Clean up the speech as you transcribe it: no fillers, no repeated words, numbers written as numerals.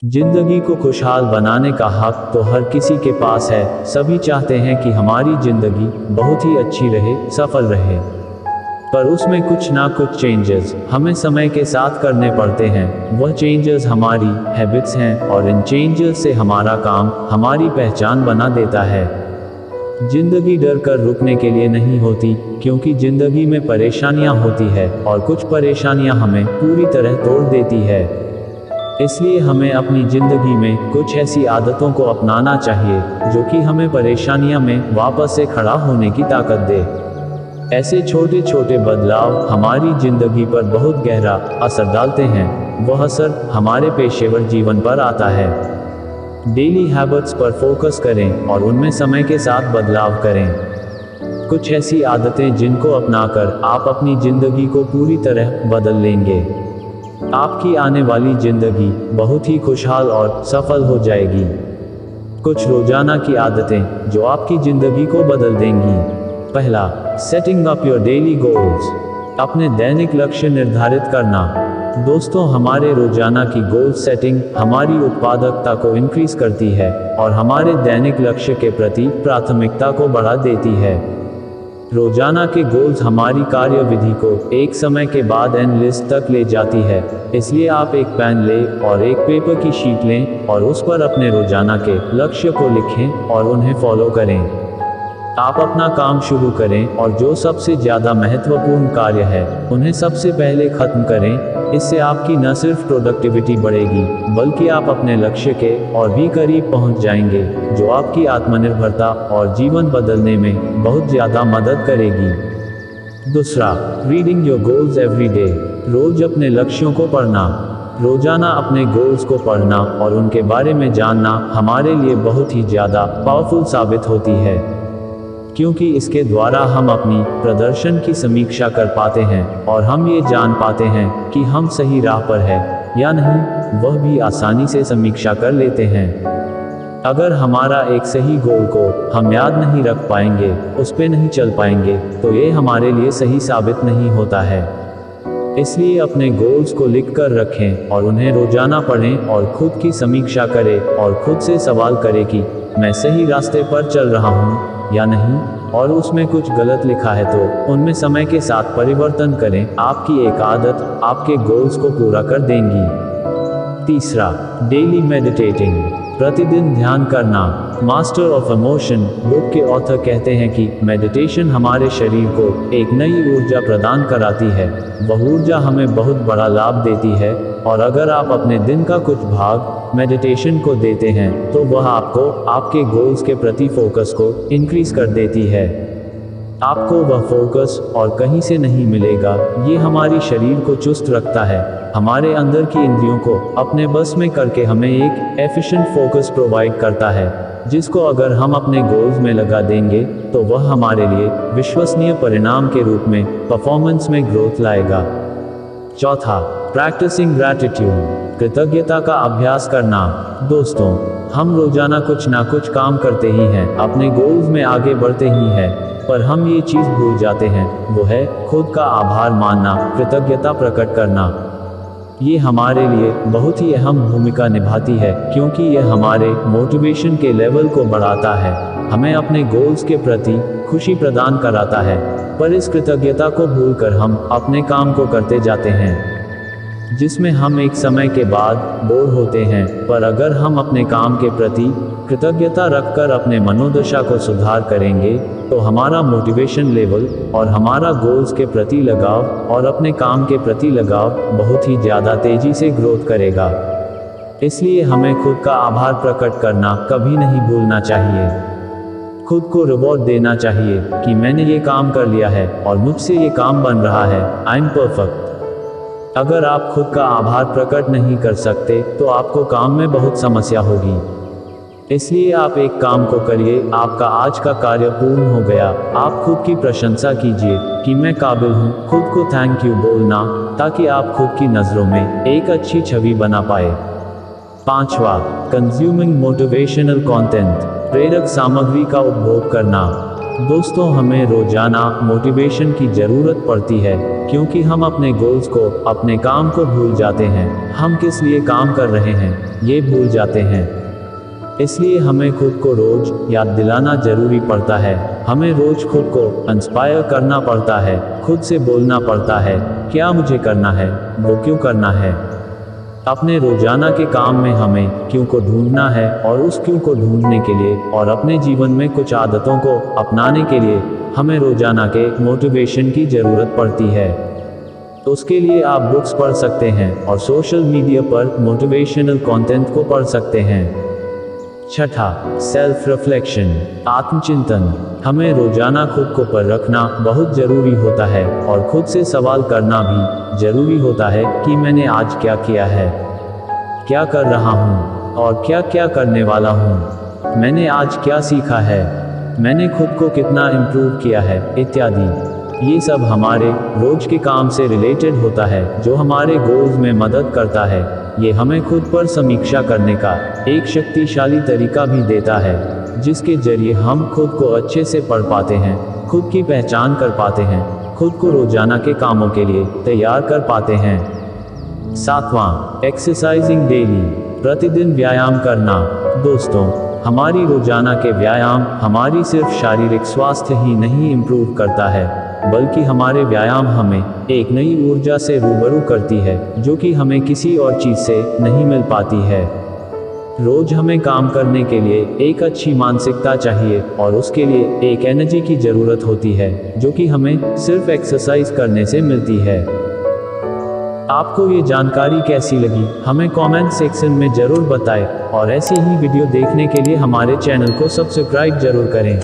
जिंदगी को खुशहाल बनाने का हक तो हर किसी के पास है। सभी चाहते हैं कि हमारी जिंदगी बहुत ही अच्छी रहे, सफल रहे। पर उसमें कुछ ना कुछ चेंजेस हमें समय के साथ करने पड़ते हैं। वह चेंजेस हमारी हैबिट्स हैं और इन चेंजेस से हमारा काम हमारी पहचान बना देता है। जिंदगी डर कर रुकने के लिए नहीं होती, क्योंकि जिंदगी में परेशानियां होती है और कुछ परेशानियां हमें पूरी तरह तोड़ देती है। इसलिए हमें अपनी जिंदगी में कुछ ऐसी आदतों को अपनाना चाहिए जो कि हमें परेशानियों में वापस से खड़ा होने की ताकत दे। ऐसे छोटे छोटे बदलाव हमारी जिंदगी पर बहुत गहरा असर डालते हैं। वह असर हमारे पेशेवर जीवन पर आता है। डेली हैबिट्स पर फोकस करें और उनमें समय के साथ बदलाव करें। कुछ ऐसी आदतें जिनको अपनाकर आप अपनी जिंदगी को पूरी तरह बदल लेंगे। आपकी आने वाली जिंदगी बहुत ही खुशहाल और सफल हो जाएगी। कुछ रोजाना की आदतें जो आपकी जिंदगी को बदल देंगी। पहला, setting up your daily goals. अपने दैनिक लक्ष्य निर्धारित करना। दोस्तों, हमारे रोजाना की गोल सेटिंग हमारी उत्पादकता को इंक्रीज करती है और हमारे दैनिक लक्ष्य के प्रति प्राथमिकता को बढ़ा देती है। रोजाना के गोल्स हमारी कार्यविधि को एक समय के बाद एंड लिस्ट तक ले जाती है। इसलिए आप एक पेन लें और एक पेपर की शीट लें और उस पर अपने रोजाना के लक्ष्य को लिखें और उन्हें फॉलो करें। आप अपना काम शुरू करें और जो सबसे ज़्यादा महत्वपूर्ण कार्य है उन्हें सबसे पहले खत्म करें। इससे आपकी न सिर्फ प्रोडक्टिविटी बढ़ेगी, बल्कि आप अपने लक्ष्य के और भी करीब पहुंच जाएंगे, जो आपकी आत्मनिर्भरता और जीवन बदलने में बहुत ज़्यादा मदद करेगी। दूसरा, reading your goals every day. रोज अपने लक्ष्यों को पढ़ना। रोजाना अपने गोल्स को पढ़ना और उनके बारे में जानना हमारे लिए बहुत ही ज़्यादा पावरफुल साबित होती है, क्योंकि इसके द्वारा हम अपनी प्रदर्शन की समीक्षा कर पाते हैं और हम ये जान पाते हैं कि हम सही राह पर हैं या नहीं। वह भी आसानी से समीक्षा कर लेते हैं। अगर हमारा एक सही गोल को हम याद नहीं रख पाएंगे, उस पे नहीं चल पाएंगे, तो ये हमारे लिए सही साबित नहीं होता है। इसलिए अपने गोल्स को लिख कर रखें और उन्हें रोजाना पढ़ें और खुद की समीक्षा करें और खुद से सवाल करें कि मैं सही रास्ते पर चल रहा हूँ या नहीं, और उसमें कुछ गलत लिखा है तो उनमें समय के साथ परिवर्तन करें। आपकी एक आदत आपके गोल्स को पूरा कर देंगी। तीसरा, डेली मेडिटेटिंग। प्रतिदिन ध्यान करना। मास्टर ऑफ इमोशन बुक के ऑथर कहते हैं कि मेडिटेशन हमारे शरीर को एक नई ऊर्जा प्रदान कराती है। वह ऊर्जा हमें बहुत बड़ा लाभ देती है और अगर आप अपने दिन का कुछ भाग मेडिटेशन को देते हैं तो वह आपको आपके गोल्स के प्रति फोकस को इंक्रीज कर देती है। आपको वह फोकस और कहीं से नहीं मिलेगा। ये हमारी शरीर को चुस्त रखता है, हमारे अंदर की इंद्रियों को अपने बस में करके हमें एक एफिशिएंट फोकस प्रोवाइड करता है, जिसको अगर हम अपने गोल्स में लगा देंगे तो वह हमारे लिए विश्वसनीय परिणाम के रूप में परफॉर्मेंस में ग्रोथ लाएगा। चौथा, प्रैक्टिसिंग ग्रैटिट्यूड। कृतज्ञता का अभ्यास करना। दोस्तों, हम रोजाना कुछ ना कुछ काम करते ही हैं, अपने गोल्स में आगे बढ़ते ही हैं, पर हम ये चीज़ भूल जाते हैं, वो है खुद का आभार मानना, कृतज्ञता प्रकट करना। ये हमारे लिए बहुत ही अहम भूमिका निभाती है, क्योंकि यह हमारे मोटिवेशन के लेवल को बढ़ाता है, हमें अपने गोल्स के प्रति खुशी प्रदान कराता है। पर इस कृतज्ञता को भूलकर हम अपने काम को करते जाते हैं, जिसमें हम एक समय के बाद बोर होते हैं। पर अगर हम अपने काम के प्रति कृतज्ञता रखकर अपने मनोदशा को सुधार करेंगे तो हमारा मोटिवेशन लेवल और हमारा गोल्स के प्रति लगाव और अपने काम के प्रति लगाव बहुत ही ज़्यादा तेजी से ग्रोथ करेगा। इसलिए हमें खुद का आभार प्रकट करना कभी नहीं भूलना चाहिए। खुद को रिवॉर्ड देना चाहिए कि मैंने ये काम कर लिया है और मुझसे ये काम बन रहा है, आई एम परफेक्ट। अगर आप खुद का आभार प्रकट नहीं कर सकते तो आपको काम में बहुत समस्या होगी। इसलिए आप एक काम को करिए, आपका आज का कार्य पूर्ण हो गया। आप खुद की प्रशंसा कीजिए कि मैं काबिल हूँ। खुद को थैंक यू बोलना, ताकि आप खुद की नज़रों में एक अच्छी छवि बना पाए। पांचवा, कंज्यूमिंग मोटिवेशनल कंटेंट। प्रेरक सामग्री का उपभोग करना। दोस्तों, हमें रोजाना मोटिवेशन की जरूरत पड़ती है, क्योंकि हम अपने गोल्स को, अपने काम को भूल जाते हैं। हम किस लिए काम कर रहे हैं ये भूल जाते हैं। इसलिए हमें खुद को रोज याद दिलाना जरूरी पड़ता है। हमें रोज खुद को इंस्पायर करना पड़ता है, खुद से बोलना पड़ता है, क्या मुझे करना है, वो क्यों करना है। अपने रोजाना के काम में हमें क्यों को ढूंढना है, और उस क्यों को ढूंढने के लिए और अपने जीवन में कुछ आदतों को अपनाने के लिए हमें रोजाना के मोटिवेशन की जरूरत पड़ती है। उसके लिए आप बुक्स पढ़ सकते हैं और सोशल मीडिया पर मोटिवेशनल कंटेंट को पढ़ सकते हैं। छठा, सेल्फ रिफ्लेक्शन, आत्मचिंतन। हमें रोजाना खुद को पर रखना बहुत जरूरी होता है और खुद से सवाल करना भी जरूरी होता है कि मैंने आज क्या किया है, क्या कर रहा हूँ और क्या क्या करने वाला हूँ। मैंने आज क्या सीखा है, मैंने खुद को कितना इम्प्रूव किया है, इत्यादि। ये सब हमारे रोज के काम से रिलेटेड होता है, जो हमारे गोल्स में मदद करता है। ये हमें खुद पर समीक्षा करने का एक शक्तिशाली तरीका भी देता है, जिसके जरिए हम खुद को अच्छे से पढ़ पाते हैं, खुद की पहचान कर पाते हैं, खुद को रोजाना के कामों के लिए तैयार कर पाते हैं। सातवां, एक्सरसाइजिंग डेली, प्रतिदिन व्यायाम करना। दोस्तों, हमारी रोजाना के व्यायाम हमारी सिर्फ शारीरिक स्वास्थ्य ही नहीं इम्प्रूव करता है, बल्कि हमारे व्यायाम हमें एक नई ऊर्जा से रूबरू करती है, जो कि हमें किसी और चीज से नहीं मिल पाती है। रोज हमें काम करने के लिए एक अच्छी मानसिकता चाहिए, और उसके लिए एक एनर्जी की जरूरत होती है, जो कि हमें सिर्फ एक्सरसाइज करने से मिलती है। आपको ये जानकारी कैसी लगी, हमें कमेंट सेक्शन में जरूर बताएं, और ऐसी ही वीडियो देखने के लिए हमारे चैनल को सब्सक्राइब जरूर करें।